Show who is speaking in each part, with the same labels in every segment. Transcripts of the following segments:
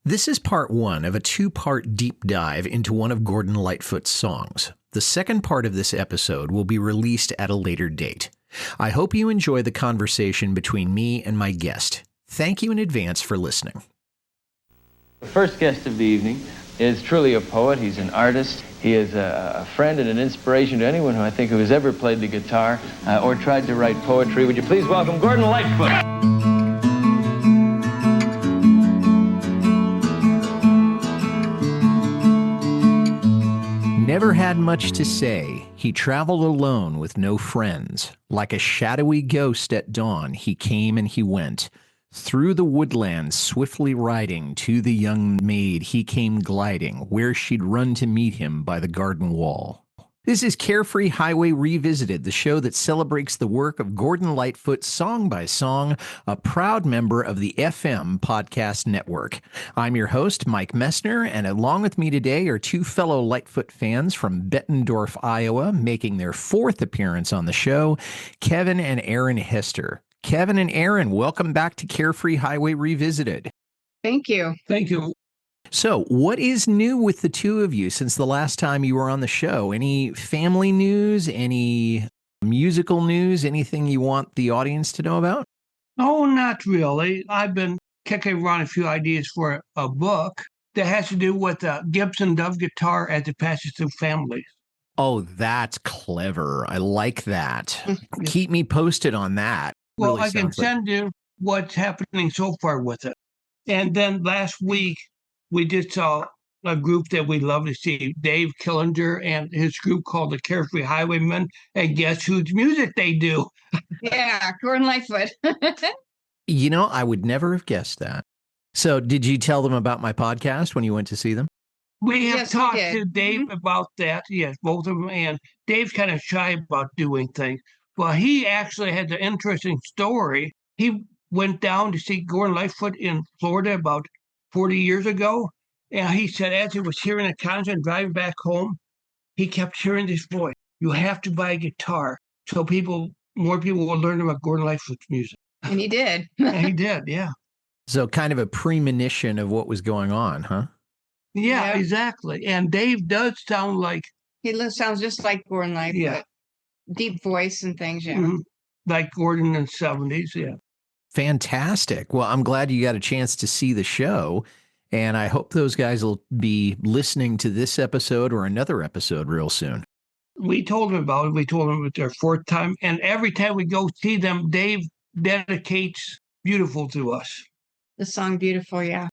Speaker 1: This is part one of a two-part deep dive into one of Gordon Lightfoot's songs. The second part of this episode will be released at a later date. I hope you enjoy the conversation between me and my guest. Thank you in advance for listening.
Speaker 2: The first guest of the evening is truly a poet. He's an artist. He is a friend and an inspiration to anyone who has ever played the guitar or tried to write poetry. Would you please welcome Gordon Lightfoot?
Speaker 1: Never had much to say, he traveled alone with no friends. Like a shadowy ghost at dawn, he came and he went. Through the woodlands swiftly riding, to the young maid he came gliding, where she'd run to meet him by the garden wall. This is Carefree Highway Revisited, the show that celebrates the work of Gordon Lightfoot song by song, a proud member of the FM Podcast Network. I'm your host, Mike Messner, and along with me today are two fellow Lightfoot fans from Bettendorf, Iowa, making their fourth appearance on the show, Kevin and Erin Hester. Kevin and Erin, welcome back to Carefree Highway Revisited.
Speaker 3: Thank you.
Speaker 4: Thank you.
Speaker 1: So, what is new with the two of you since the last time you were on the show? Any family news, any musical news, anything you want the audience to know about?
Speaker 4: Oh, not really. I've been kicking around a few ideas for a book that has to do with the Gibson Dove guitar as it passes through families.
Speaker 1: Oh, that's clever. I like that. Keep me posted on that.
Speaker 4: Well,
Speaker 1: Really
Speaker 4: I can
Speaker 1: sounds like-
Speaker 4: send you what's happening so far with it. And then last week, we just saw a group that we love to see, Dave Killinger and his group called the Carefree Highwaymen. And guess whose music they do?
Speaker 3: Yeah, Gordon Lightfoot.
Speaker 1: You know, I would never have guessed that. So, did you tell them about my podcast when you went to see them?
Speaker 4: We have
Speaker 3: Yes, we
Speaker 4: talked
Speaker 3: did.
Speaker 4: to Dave about that. Yes, both of them. And Dave's kind of shy about doing things. Well, he actually had an interesting story. He went down to see Gordon Lightfoot in Florida about 40 years ago. And he said, as he was hearing a concert and driving back home, he kept hearing this voice. You have to buy a guitar so more people will learn about Gordon Lightfoot's music.
Speaker 3: And he did.
Speaker 4: And he did, yeah.
Speaker 1: So, kind of a premonition of what was going on, huh?
Speaker 4: Yeah,
Speaker 3: Yeah.
Speaker 4: exactly. And Dave does sound like,
Speaker 3: Sounds just like Gordon Lightfoot.
Speaker 4: Yeah.
Speaker 3: Deep voice and things, yeah.
Speaker 4: like Gordon in the 70s, yeah.
Speaker 1: Fantastic. Well, I'm glad you got a chance to see the show. And I hope those guys will be listening to this episode or another episode real soon.
Speaker 4: We told them about it. We told them it was their fourth time. And every time we go see them, Dave dedicates Beautiful to us.
Speaker 3: The song Beautiful, yeah.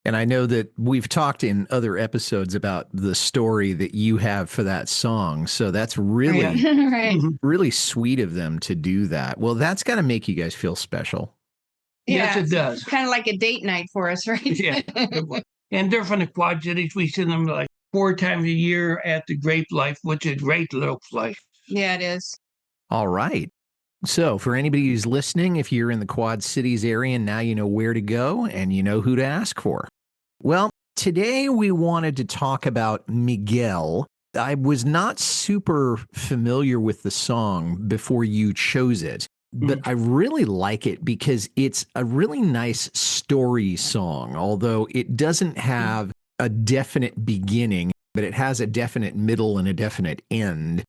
Speaker 1: And I know that we've talked in other episodes about the story that you have for that song. So that's really,
Speaker 3: Right.
Speaker 1: really sweet of them to do that. Well, that's got to make you guys feel special.
Speaker 4: Yes,
Speaker 3: Yeah,
Speaker 4: it does.
Speaker 3: Kind of like a date night for us, right?
Speaker 4: Yeah. it was. And they're from the Quad Cities. We see them like 4 times a year at the Grape Life, which is a great little place.
Speaker 3: Yeah, it is.
Speaker 1: All right. So for anybody who's listening, if you're in the Quad Cities area, now you know where to go and you know who to ask for. Well, today we wanted to talk about Miguel. I was not super familiar with the song before you chose it, but I really like it because it's a really nice story song, although it doesn't have a definite beginning, but it has a definite middle and a definite end.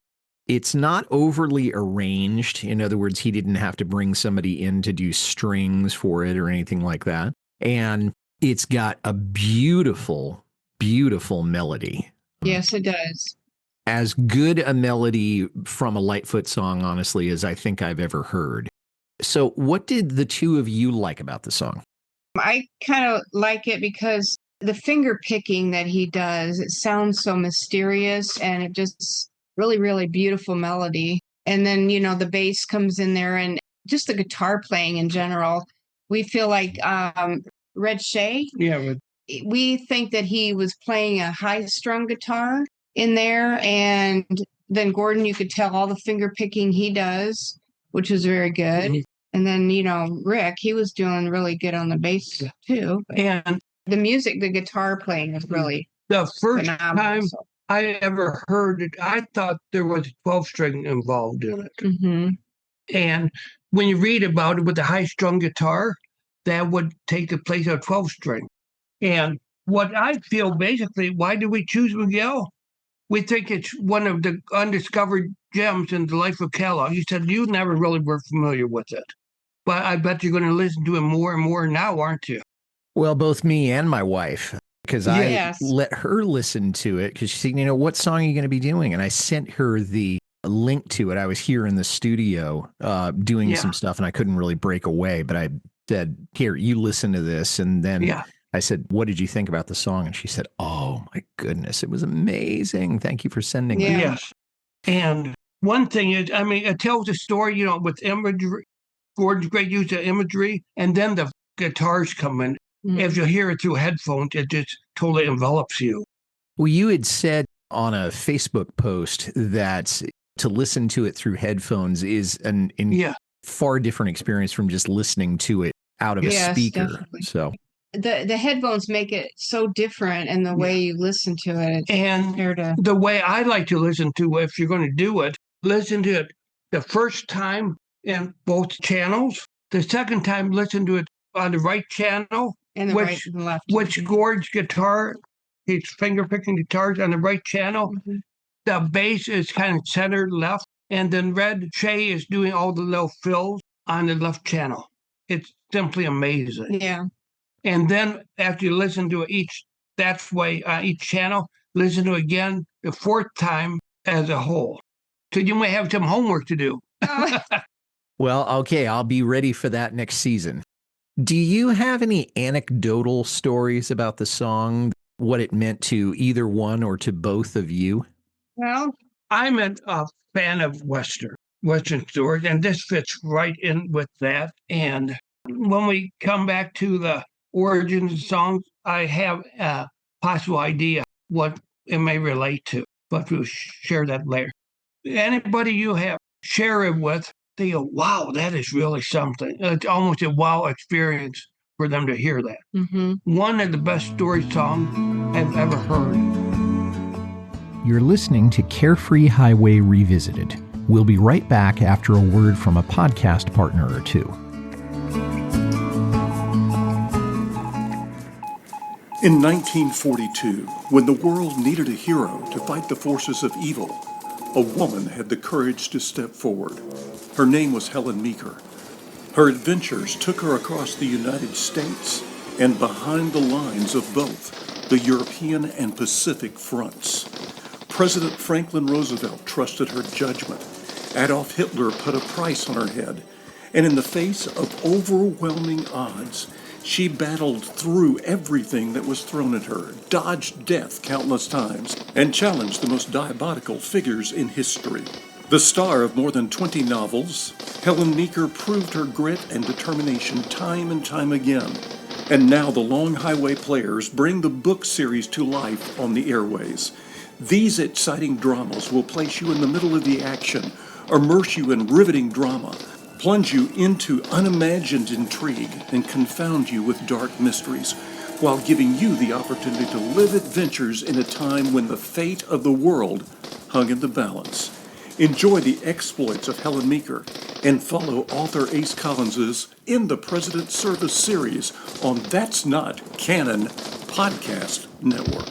Speaker 1: It's not overly arranged. In other words, he didn't have to bring somebody in to do strings for it or anything like that. And it's got a beautiful, beautiful melody.
Speaker 3: Yes, it does.
Speaker 1: As good a melody from a Lightfoot song, honestly, as I think I've ever heard. So what did the two of you like about the song?
Speaker 3: I kind of like it because the finger picking that he does, it sounds so mysterious and it just really, really beautiful melody. And then, the bass comes in there and just the guitar playing in general. We feel like Red Shea,
Speaker 4: Yeah,
Speaker 3: we think that he was playing a high strung guitar in there. And then Gordon, you could tell all the finger picking he does, which is very good. And then, Rick, he was doing really good on the bass too.
Speaker 4: and
Speaker 3: The music, the guitar playing is really
Speaker 4: the first
Speaker 3: phenomenal.
Speaker 4: time I ever heard it, I thought there was a 12-string involved in it.
Speaker 3: Mm-hmm.
Speaker 4: And when you read about it with the high-strung guitar, that would take the place of a 12-string. And what I feel basically, why do we choose Miguel? We think it's one of the undiscovered gems in the life of Kellogg. You said you never really were familiar with it, but I bet you're going to listen to him more and more now, aren't you?
Speaker 1: Well, both me and my wife, because I
Speaker 3: Yes.
Speaker 1: let her listen to it because she said, what song are you going to be doing? And I sent her the link to it. I was here in the studio doing some stuff and I couldn't really break away, but I said, here, you listen to this. And then I said, what did you think about the song? And she said, oh my goodness, it was amazing. Thank you for sending it.
Speaker 4: Yes. And one thing is, I mean, it tells a story, with imagery. Gordon's great use of imagery, and then the guitars come in. If you hear it through headphones, it just totally envelops you.
Speaker 1: Well, you had said on a Facebook post that to listen to it through headphones is far different experience from just listening to it out of a speaker.
Speaker 3: Definitely.
Speaker 1: So
Speaker 3: the headphones make it so different in the way you listen to it.
Speaker 4: And the way I like to listen to it, if you're going to do it, listen to it the first time in both channels. The second time, listen to it on the right channel,
Speaker 3: and the right and left.
Speaker 4: Which Gord's guitar, his finger picking guitars on the right channel. The bass is kind of centered left, and then Red Shay is doing all the little fills on the left channel. It's simply amazing.
Speaker 3: Yeah.
Speaker 4: And then after you listen to it each channel, listen to it again the fourth time as a whole. So you may have some homework to do.
Speaker 1: Well, okay, I'll be ready for that next season. Do you have any anecdotal stories about the song, what it meant to either one or to both of you?
Speaker 3: Well,
Speaker 4: I'm a fan of Western stories, and this fits right in with that. And when we come back to the origins of songs, I have a possible idea what it may relate to, but we'll share that later. Anybody you have share it with, they go, wow, that is really something. It's almost a wow experience for them to hear that. One of the best story songs I've ever heard.
Speaker 1: You're listening to Carefree Highway Revisited. We'll be right back after a word from a podcast partner or two.
Speaker 5: In 1942, when the world needed a hero to fight the forces of evil, a woman had the courage to step forward. Her name was Helen Meeker. Her adventures took her across the United States and behind the lines of both the European and Pacific fronts. President Franklin Roosevelt trusted her judgment. Adolf Hitler put a price on her head. And in the face of overwhelming odds, she battled through everything that was thrown at her, dodged death countless times, and challenged the most diabolical figures in history. The star of more than 20 novels, Helen Meeker proved her grit and determination time and time again. And now the Long Highway Players bring the book series to life on the airways. These exciting dramas will place you in the middle of the action, immerse you in riveting drama, plunge you into unimagined intrigue, and confound you with dark mysteries, while giving you the opportunity to live adventures in a time when the fate of the world hung in the balance. Enjoy the exploits of Helen Meeker and follow author Ace Collins's In the President's Service series on That's Not Canon Podcast Network.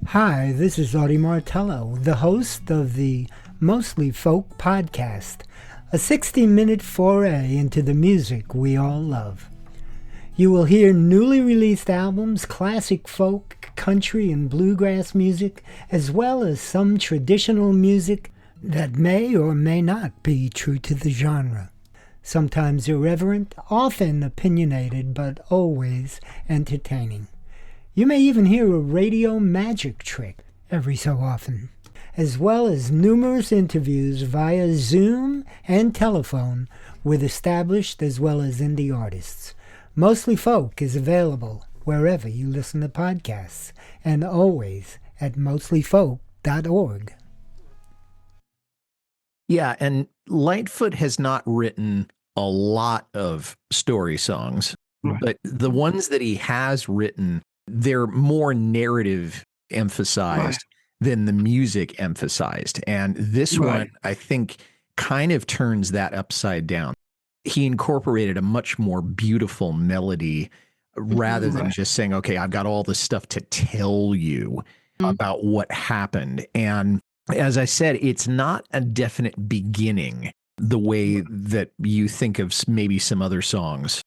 Speaker 6: Hi, this is Audie Martello, the host of the Mostly Folk podcast, a 60-minute foray into the music we all love. You will hear newly released albums, classic folk, country, and bluegrass music, as well as some traditional music that may or may not be true to the genre. Sometimes irreverent, often opinionated, but always entertaining. You may even hear a radio magic trick every so often, as well as numerous interviews via Zoom and telephone with established as well as indie artists. Mostly Folk is available wherever you listen to podcasts, and always at mostlyfolk.org.
Speaker 1: Yeah, and Lightfoot has not written a lot of story songs, but the ones that he has written, they're more narrative emphasized than the music emphasized. And this one, I think, kind of turns that upside down. he incorporated a much more beautiful melody rather than just saying, okay, I've got all this stuff to tell you about what happened. And as I said, it's not a definite beginning the way that you think of maybe some other songs.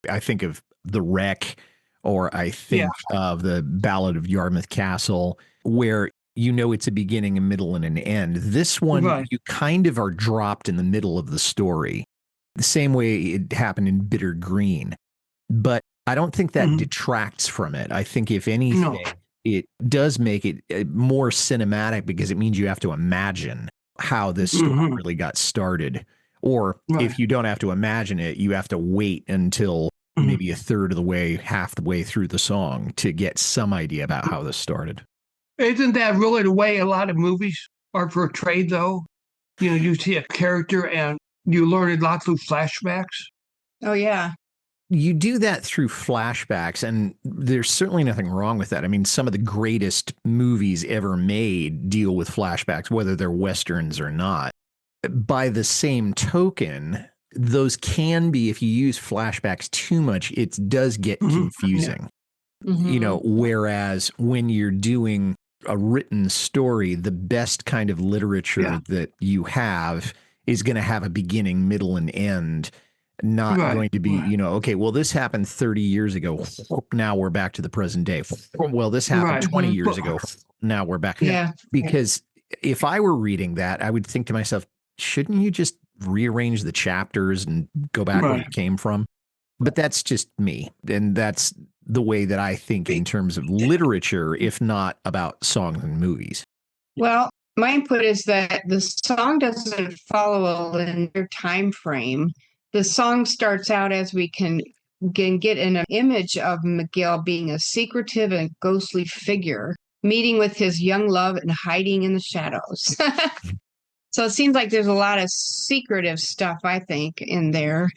Speaker 1: I think of The Wreck, or I think of the Ballad of Yarmouth Castle, where you know it's a beginning, a middle, and an end. This one, you kind of are dropped in the middle of the story, the same way it happened in Bitter Green. But I don't think that detracts from it. I think, if anything, it does make it more cinematic, because it means you have to imagine how this story really got started. Or if you don't have to imagine it, you have to wait until maybe a third of the way, half the way through the song to get some idea about how this started.
Speaker 4: Isn't that really the way a lot of movies are portrayed, though? You know, you see a character and you learn a lot through flashbacks.
Speaker 3: Oh, yeah.
Speaker 1: You do that through flashbacks, and there's certainly nothing wrong with that. I mean, some of the greatest movies ever made deal with flashbacks, whether they're Westerns or not. By the same token, those can be, if you use flashbacks too much, it does get confusing. You know, whereas when you're doing a written story, the best kind of literature that you have is going to have a beginning, middle, and end. Not going to be, you know, okay, well, this happened 30 years ago. Now we're back to the present day. Well, this happened 20 years ago. Now we're back. Because if I were reading that, I would think to myself, shouldn't you just rearrange the chapters and go back where you came from? But that's just me. And that's the way that I think in terms of literature, if not about songs and movies.
Speaker 3: Well, my input is that the song doesn't follow a linear time frame. The song starts out as we can get an image of Miguel being a secretive and ghostly figure, meeting with his young love and hiding in the shadows. So it seems like there's a lot of secretive stuff, I think, in there.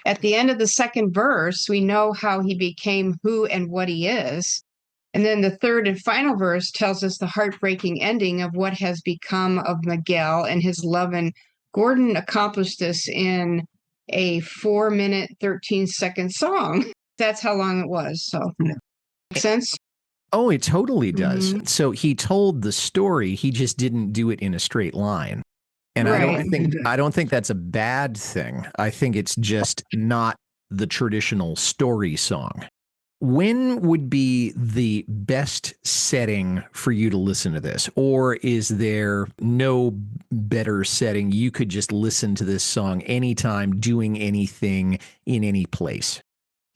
Speaker 3: At the end of the second verse, we know how he became who and what he is. And then the third and final verse tells us the heartbreaking ending of what has become of Miguel and his love. And Gordon accomplished this in a 4-minute, 13-second song. That's how long it was. So, makes sense?
Speaker 1: Oh, it totally does. So he told the story. He just didn't do it in a straight line. And I don't think that's a bad thing. I think it's just not the traditional story song. When would be the best setting for you to listen to this? Or is there no better setting? You could just listen to this song anytime, doing anything, in any place.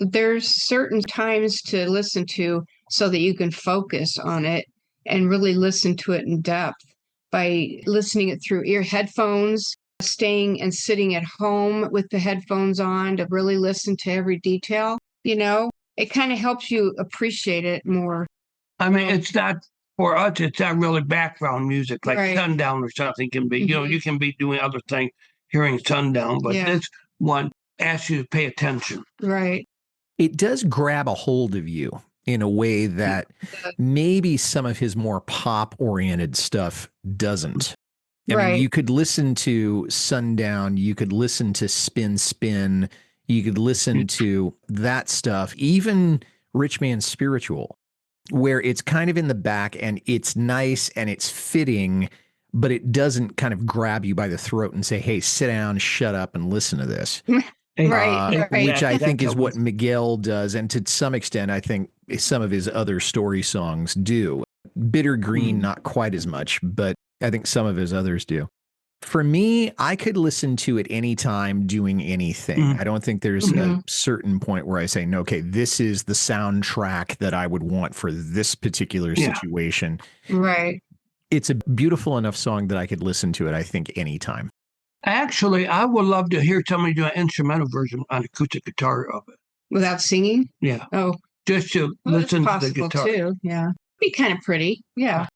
Speaker 3: There's certain times to listen to so that you can focus on it and really listen to it in depth. By listening it through ear headphones, staying and sitting at home with the headphones on to really listen to every detail, you know, it kind of helps you appreciate it more.
Speaker 4: I mean, it's not, for us, it's not really background music like Sundown or something can be. You know, you can be doing other things, hearing Sundown, but this one asks you to pay attention.
Speaker 3: Right.
Speaker 1: It does grab a hold of you in a way that maybe some of his more pop-oriented stuff doesn't. I mean, you could listen to Sundown, you could listen to Spin Spin, you could listen to that stuff, even Rich Man Spiritual, where it's kind of in the back and it's nice and it's fitting, but it doesn't kind of grab you by the throat and say, hey, sit down, shut up, and listen to this. Which I think is what Miguel does, and to some extent, I think some of his other story songs do. Bitter Green, not quite as much, but I think some of his others do. For me, I could listen to it anytime doing anything. I don't think there's a certain point where I say, no, okay, this is the soundtrack that I would want for this particular situation.
Speaker 3: Right.
Speaker 1: It's a beautiful enough song that I could listen to it, I think, anytime.
Speaker 4: Actually, I would love to hear somebody do an instrumental version on acoustic guitar of it.
Speaker 3: Without singing?
Speaker 4: Yeah.
Speaker 3: Oh.
Speaker 4: Just to listen to the guitar.
Speaker 3: Too. Yeah. Be kind of pretty. Yeah.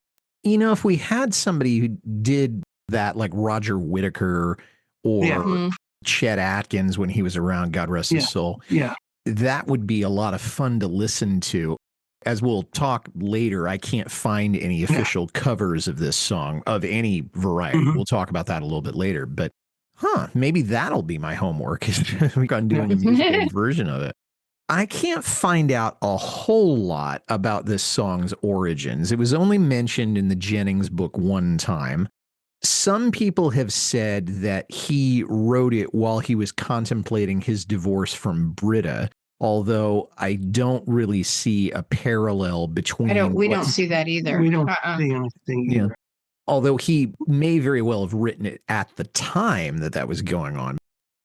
Speaker 1: You know, if we had somebody who did that, like Roger Whittaker or Chet Atkins when he was around, God rest his soul, that would be a lot of fun to listen to. As we'll talk later, I can't find any official covers of this song of any variety. We'll talk about that a little bit later. But Maybe that'll be my homework. I'm doing a musical version of it. I can't find out a whole lot about this song's origins. It was only mentioned in the Jennings book one time. Some people have said that he wrote it while he was contemplating his divorce from Britta, although I don't really see a parallel between.
Speaker 3: We don't see that either.
Speaker 4: We don't see anything either.
Speaker 1: Although he may very well have written it at the time that was going on.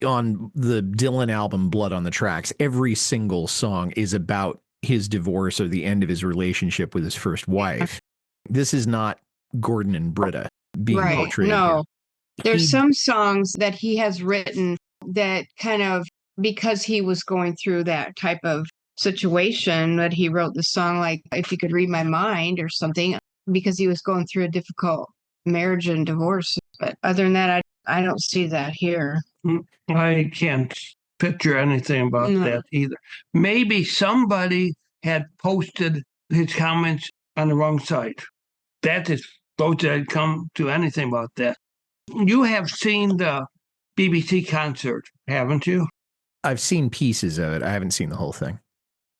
Speaker 1: On the Dylan album, Blood on the Tracks, every single song is about his divorce or the end of his relationship with his first wife. This is not Gordon and Britta being portrayed.
Speaker 3: No,
Speaker 1: here.
Speaker 3: There's some songs that he has written that kind of, because he was going through that type of situation, that he wrote the song like If You Could Read My Mind or something, because he was going through a difficult marriage and divorce. But other than that, I don't see that here.
Speaker 4: I can't picture anything about that either. Maybe somebody had posted his comments on the wrong site. That is supposed to come to anything about that. You have seen the BBC concert, haven't you?
Speaker 1: I've seen pieces of it. I haven't seen the whole thing.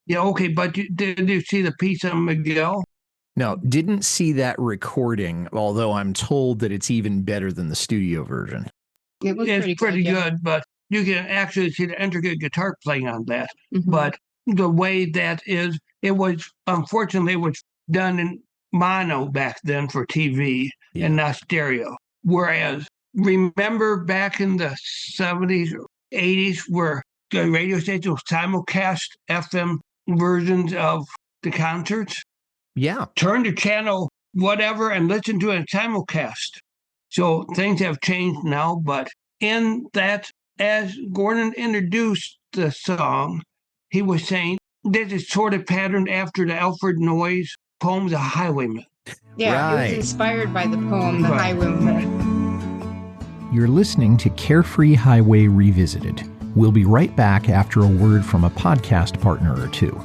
Speaker 4: Yeah, okay, but did you see the piece on Miguel?
Speaker 1: No, didn't see that recording, although I'm told that it's even better than the studio version.
Speaker 4: It's pretty good, but you can actually see the intricate guitar playing on that.
Speaker 3: Mm-hmm.
Speaker 4: But the way that is, unfortunately, it was done in mono back then for TV and not stereo. Whereas, remember back in the 70s, 80s, where the radio station would simulcast FM versions of the concerts?
Speaker 1: Yeah.
Speaker 4: Turn the channel, whatever, and listen to it simulcast. So things have changed now, but in that, as Gordon introduced the song, he was saying this is sort of patterned after the Alfred Noyes poem, The Highwayman.
Speaker 3: Yeah, It was inspired by the poem, The Highwayman.
Speaker 1: You're listening to Carefree Highway Revisited. We'll be right back after a word from a podcast partner or two.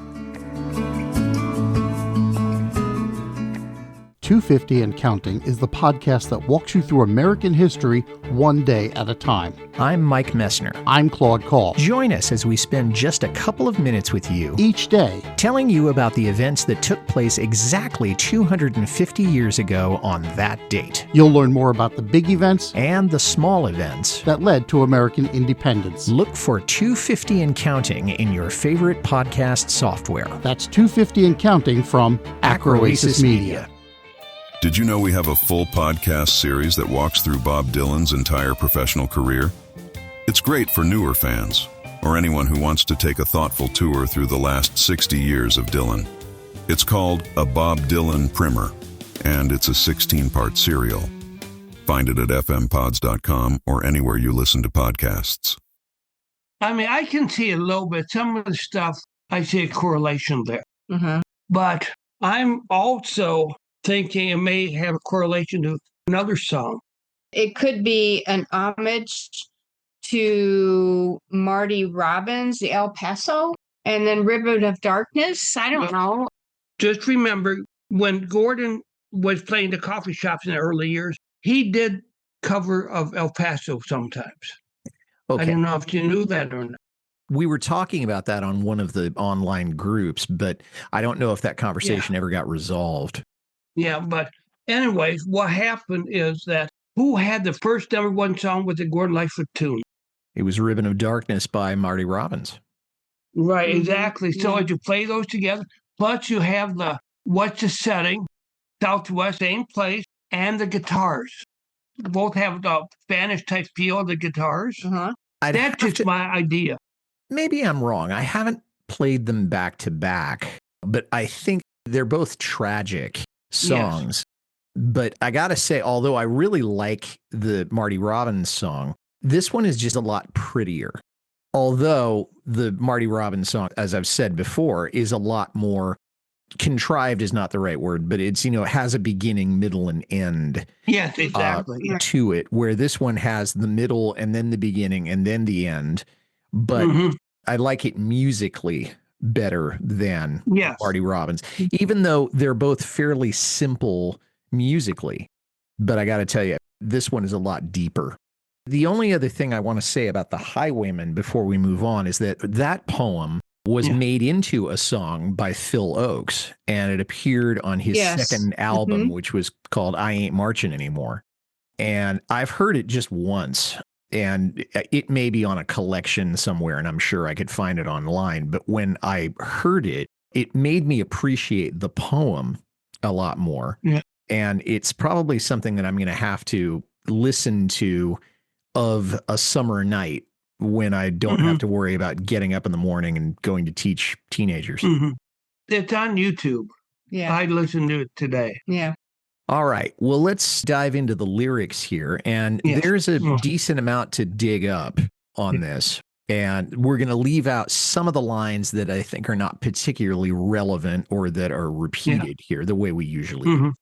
Speaker 7: 250 and Counting is the podcast that walks you through American history one day at a time.
Speaker 1: I'm Mike Messner.
Speaker 7: I'm Claude Call.
Speaker 1: Join us as we spend just a couple of minutes with you
Speaker 7: each day,
Speaker 1: telling you about the events that took place exactly 250 years ago on that date.
Speaker 7: You'll learn more about the big events
Speaker 1: and the small events
Speaker 7: that led to American independence.
Speaker 1: Look for 250 and Counting in your favorite podcast software.
Speaker 7: That's 250 and Counting from Acroasis Media.
Speaker 8: Did you know we have a full podcast series that walks through Bob Dylan's entire professional career? It's great for newer fans, or anyone who wants to take a thoughtful tour through the last 60 years of Dylan. It's called A Bob Dylan Primer, and it's a 16-part serial. Find it at fmpods.com or anywhere you listen to podcasts.
Speaker 4: I mean, I can see a little bit. Some of the stuff, I see a correlation there.
Speaker 3: Mm-hmm.
Speaker 4: But I'm also thinking it may have a correlation to another song.
Speaker 3: It could be an homage to Marty Robbins, the El Paso, and then Ribbon of Darkness. I don't know.
Speaker 4: Just remember, when Gordon was playing the coffee shops in the early years, he did cover of El Paso sometimes.
Speaker 1: Okay.
Speaker 4: I don't know if you knew that or not.
Speaker 1: We were talking about that on one of the online groups, but I don't know if that conversation ever got resolved.
Speaker 4: Yeah, but anyways, what happened is that who had the first #1 song with the Gordon Lightfoot tune?
Speaker 1: It was Ribbon of Darkness by Marty Robbins.
Speaker 4: Right, exactly. So as you play those together, plus you have the What's the Setting, Southwest, same place, and the guitars. Both have the Spanish-type feel of the guitars.
Speaker 3: Uh-huh.
Speaker 4: That's just my idea.
Speaker 1: Maybe I'm wrong. I haven't played them back to back, but I think they're both tragic songs. Yes. But I got to say, although I really like the Marty Robbins song, this one is just a lot prettier. Although the Marty Robbins song, as I've said before, is a lot more contrived is not the right word, but it's, it has a beginning, middle, and end.
Speaker 4: Yes, exactly.
Speaker 1: To it, where this one has the middle and then the beginning and then the end. But I like it musically better than Marty Robbins, even though they're both fairly simple musically. But I got to tell you, this one is a lot deeper. The only other thing I want to say about The Highwayman before we move on is that that poem was made into a song by Phil Oakes, and it appeared on his second album, which was called I Ain't Marching Anymore. And I've heard it just once, and it may be on a collection somewhere, and I'm sure I could find it online. But when I heard it, it made me appreciate the poem a lot more.
Speaker 4: Yeah.
Speaker 1: And it's probably something that I'm going to have to listen to of a summer night when I don't have to worry about getting up in the morning and going to teach teenagers.
Speaker 4: It's on YouTube.
Speaker 3: Yeah.
Speaker 4: I listened to it today.
Speaker 3: Yeah.
Speaker 1: All right. Well, let's dive into the lyrics here. And there's a decent amount to dig up on this. And we're going to leave out some of the lines that I think are not particularly relevant or that are repeated here the way we usually do.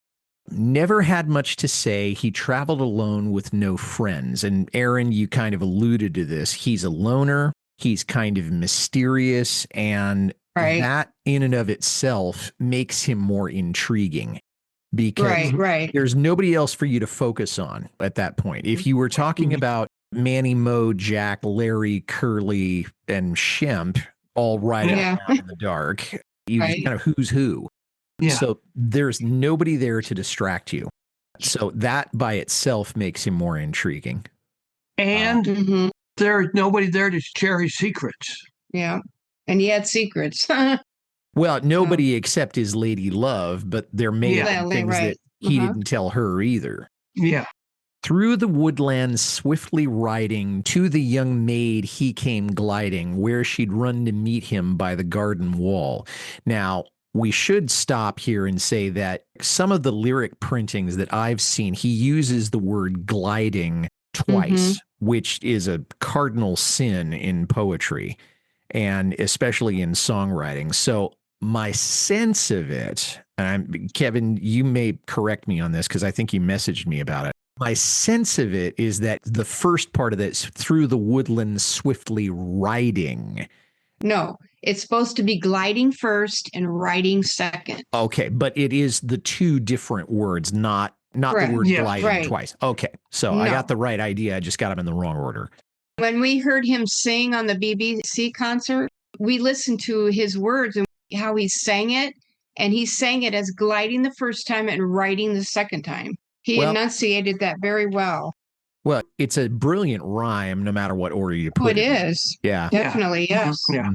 Speaker 1: Never had much to say. He traveled alone with no friends. And Erin, you kind of alluded to this. He's a loner. He's kind of mysterious. And that in and of itself makes him more intriguing because there's nobody else for you to focus on at that point. If you were talking about Manny, Mo, Jack, Larry, Curly, and Shemp all riding around in the dark, you kind of who's who. Yeah. So there's nobody there to distract you. So that by itself makes him more intriguing.
Speaker 4: And there's nobody there to share his secrets.
Speaker 3: Yeah. And he had secrets.
Speaker 1: Well, nobody except his lady love, but there may have been things that he didn't tell her either.
Speaker 4: Yeah.
Speaker 1: Through the woodlands swiftly riding, to the young maid he came gliding, where she'd run to meet him by the garden wall. Now, we should stop here and say that some of the lyric printings that I've seen, he uses the word gliding twice, which is a cardinal sin in poetry and especially in songwriting. So my sense of it, and Kevin, you may correct me on this because I think you messaged me about it. My sense of it is that the first part of this, through the woodlands swiftly riding.
Speaker 3: No, it's supposed to be gliding first and riding second.
Speaker 1: Okay, but it is the two different words, not the word gliding twice. Okay, so I got the right idea. I just got them in the wrong order.
Speaker 3: When we heard him sing on the BBC concert, we listened to his words and how he sang it, and he sang it as gliding the first time and riding the second time. He enunciated that very well.
Speaker 1: Well, it's a brilliant rhyme, no matter what order you put it.
Speaker 3: It is.
Speaker 1: Yeah.
Speaker 3: Definitely, yes.
Speaker 4: Yeah.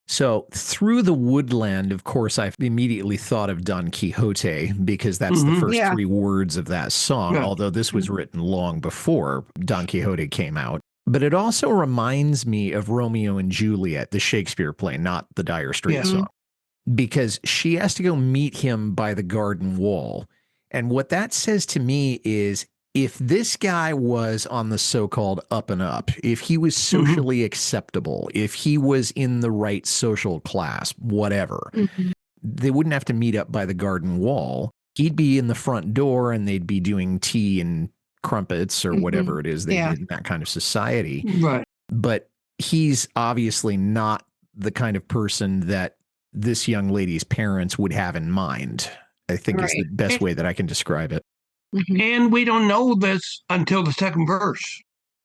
Speaker 1: So through the woodland, of course, I immediately thought of Don Quixote because that's the first three words of that song, although this was written long before Don Quixote came out. But it also reminds me of Romeo and Juliet, the Shakespeare play, not the Dire Straits song, because she has to go meet him by the garden wall. And what that says to me is, if this guy was on the so-called up and up, if he was socially acceptable, if he was in the right social class, whatever, they wouldn't have to meet up by the garden wall. He'd be in the front door and they'd be doing tea and crumpets or whatever it is they did in that kind of society.
Speaker 4: Right.
Speaker 1: But he's obviously not the kind of person that this young lady's parents would have in mind. I think is the best way that I can describe it.
Speaker 4: And we don't know this until the second verse.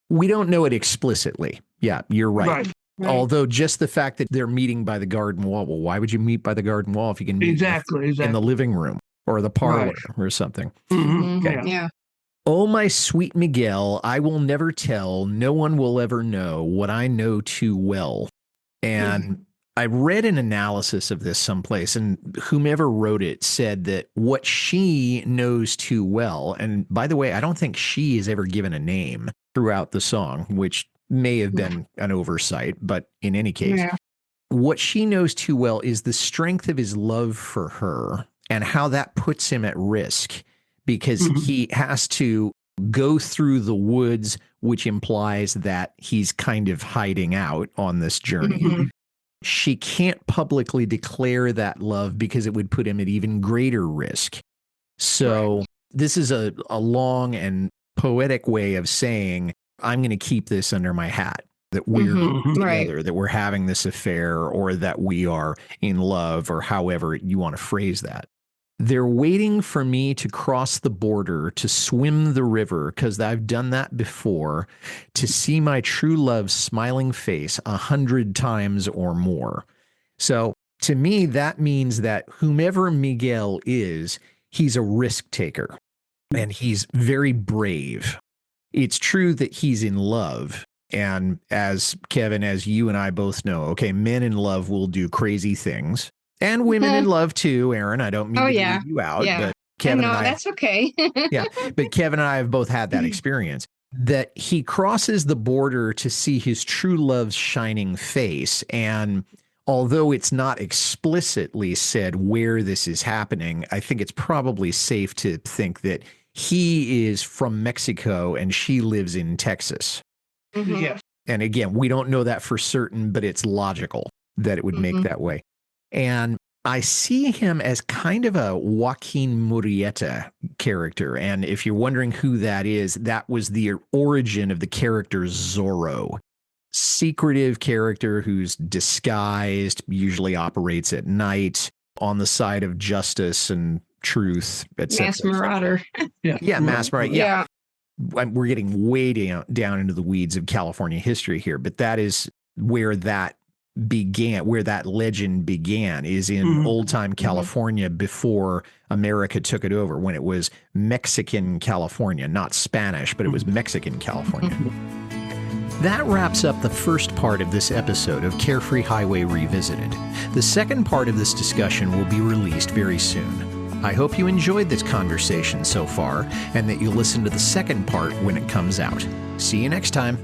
Speaker 1: We don't know it explicitly. Yeah, you're right. Although just the fact that they're meeting by the garden wall, well, why would you meet by the garden wall if you can meet in the living room or the parlor or something?
Speaker 3: Okay. Yeah.
Speaker 1: Oh, my sweet Miguel, I will never tell. No one will ever know what I know too well. And I read an analysis of this someplace, and whomever wrote it said that what she knows too well, and by the way, I don't think she is ever given a name throughout the song, which may have been an oversight, but in any case, what she knows too well is the strength of his love for her and how that puts him at risk because he has to go through the woods, which implies that he's kind of hiding out on this journey. She can't publicly declare that love because it would put him at even greater risk. So this is a long and poetic way of saying, I'm going to keep this under my hat, that we're together, that we're having this affair, or that we are in love, or however you want to phrase that. They're waiting for me to cross the border to swim the river, because I've done that before, to see my true love's smiling face 100 times or more. So to me, that means that whomever Miguel is, he's a risk taker and he's very brave. It's true that he's in love. And as Kevin, as you and I both know, okay, men in love will do crazy things. And women in love too, Erin. I don't mean to leave you out, but Kevin and I,
Speaker 3: that's okay.
Speaker 1: yeah, but Kevin and I have both had that experience, that he crosses the border to see his true love's shining face. And although it's not explicitly said where this is happening, I think it's probably safe to think that he is from Mexico and she lives in Texas.
Speaker 3: Mhm.
Speaker 4: Yes.
Speaker 1: And again, we don't know that for certain, but it's logical that it would make that way. And I see him as kind of a Joaquin Murrieta character. And if you're wondering who that is, that was the origin of the character Zorro. Secretive character who's disguised, usually operates at night, on the side of justice and truth, etc.
Speaker 3: Mass marauder.
Speaker 1: Yeah, mass marauder. Yeah. We're getting way down into the weeds of California history here, but that is where that began, where that legend began, is in old time California before America took it over, when it was Mexican California, not Spanish, but it was Mexican California. That wraps up the first part of this episode of Carefree Highway Revisited. The second part of this discussion will be released very soon. I hope you enjoyed this conversation so far, and that you'll listen to the second part when it comes out. See you next time.